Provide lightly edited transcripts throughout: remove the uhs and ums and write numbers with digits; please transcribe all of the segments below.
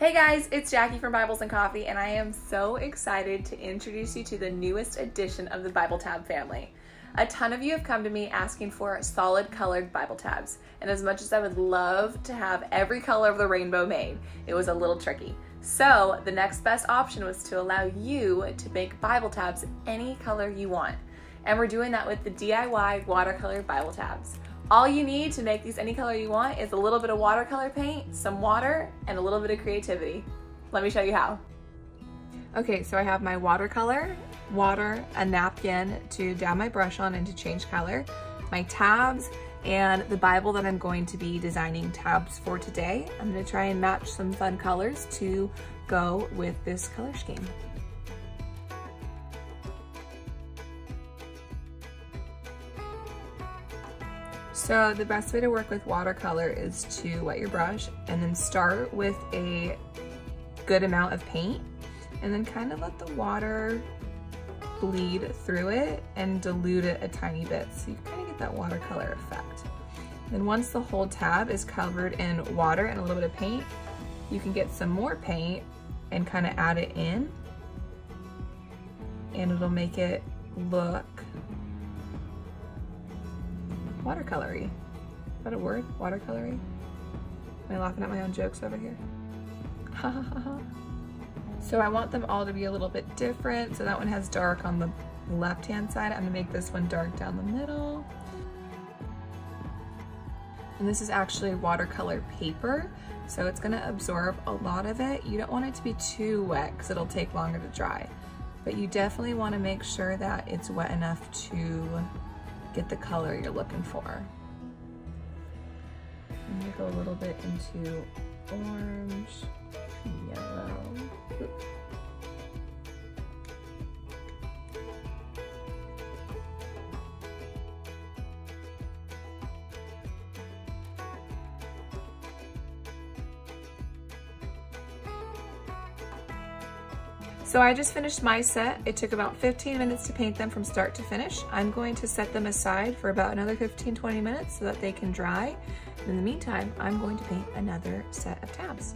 Hey guys, it's Jackie from Bibles and Coffee, and I am so excited to introduce you to the newest edition of the Bible Tab family. A ton of you have come to me asking for solid colored Bible tabs, and as much as I would love to have every color of the rainbow made, it was a little tricky. So the next best option was to allow you to make Bible tabs any color you want. And we're doing that with the DIY watercolor Bible tabs. All you need to make these any color you want is a little bit of watercolor paint, some water, and a little bit of creativity. Let me show you how. Okay, so I have my watercolor, water, a napkin to dab my brush on and to change color, my tabs, and the Bible that I'm going to be designing tabs for today. I'm gonna try and match some fun colors to go with this color scheme. So the best way to work with watercolor is to wet your brush and then start with a good amount of paint and then kind of let the water bleed through it and dilute it a tiny bit so you kind of get that watercolor effect. Then once the whole tab is covered in water and a little bit of paint, you can get some more paint and kind of add it in, and it'll make it look watercolory. Is that a word? Watercolory? Am I laughing at my own jokes over here? Ha ha ha ha. So I want them all to be a little bit different. So that one has dark on the left-hand side. I'm gonna make this one dark down the middle. And this is actually watercolor paper, so it's gonna absorb a lot of it. You don't want it to be too wet because it'll take longer to dry. But you definitely wanna make sure that it's wet enough to get the color you're looking for. I'm gonna go a little bit into orange, yellow. Oops. So I just finished my set. It took about 15 minutes to paint them from start to finish. I'm going to set them aside for about another 15-20 minutes so that they can dry. In the meantime, I'm going to paint another set of tabs.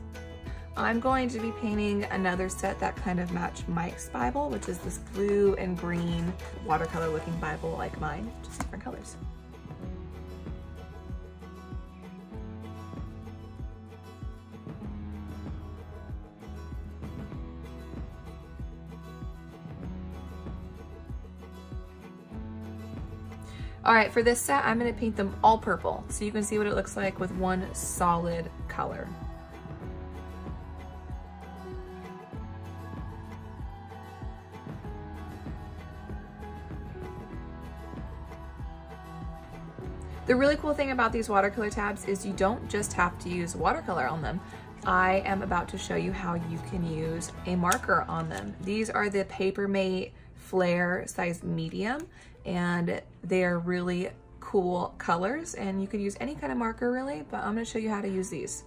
I'm going to be painting another set that kind of match Mike's Bible, which is this blue and green watercolor looking Bible like mine, just different colors. All right, for this set, I'm gonna paint them all purple so you can see what it looks like with one solid color. The really cool thing about these watercolor tabs is you don't just have to use watercolor on them. I am about to show you how you can use a marker on them. These are the Papermate Flare size medium, and they are really cool colors, and you could use any kind of marker really, but I'm gonna show you how to use these.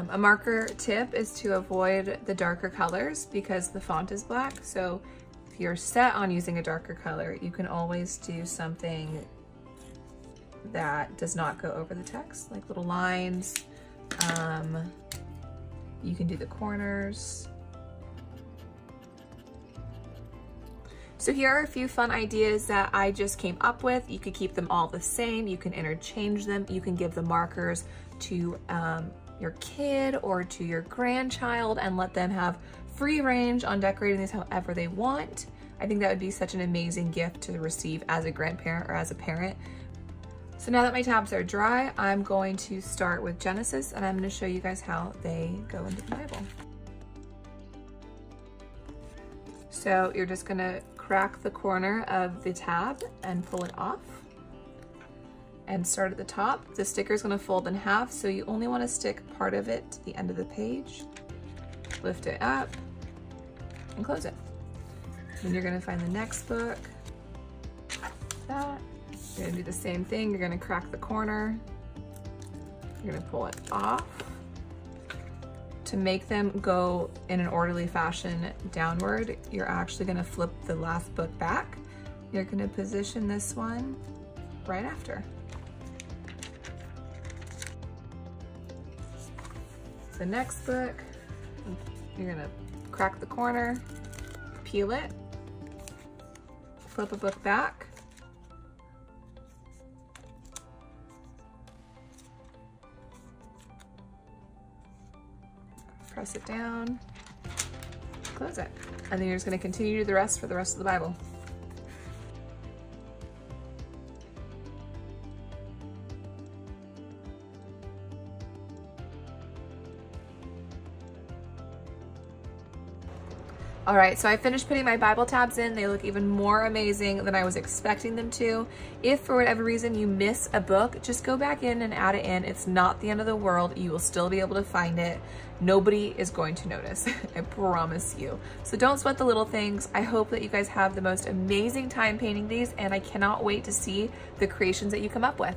A marker tip is to avoid the darker colors because the font is black. So if you're set on using a darker color, you can always do something that does not go over the text, like little lines. You can do the corners. So here are a few fun ideas that I just came up with. You could keep them all the same. You can interchange them. You can give the markers to your kid or to your grandchild and let them have free range on decorating these however they want. I think that would be such an amazing gift to receive as a grandparent or as a parent. So now that my tabs are dry, I'm going to start with Genesis, and I'm going to show you guys how they go into the Bible. So you're just going to crack the corner of the tab and pull it off and start at the top. The sticker is going to fold in half, so you only want to stick part of it to the end of the page. Lift it up and close it. Then you're going to find the next book. That. You're gonna do the same thing. You're gonna crack the corner. You're gonna pull it off to make them go in an orderly fashion downward, you're actually gonna flip the last book back. You're gonna position this one right after. The next book, you're gonna crack the corner, peel it, flip a book back, press it down, close it. And then you're just gonna continue to do the rest for the rest of the Bible. All right, so I finished putting my Bible tabs in. They look even more amazing than I was expecting them to. If for whatever reason you miss a book, just go back in and add it in. It's not the end of the world. You will still be able to find it. Nobody is going to notice, I promise you. So don't sweat the little things. I hope that you guys have the most amazing time painting these, and I cannot wait to see the creations that you come up with.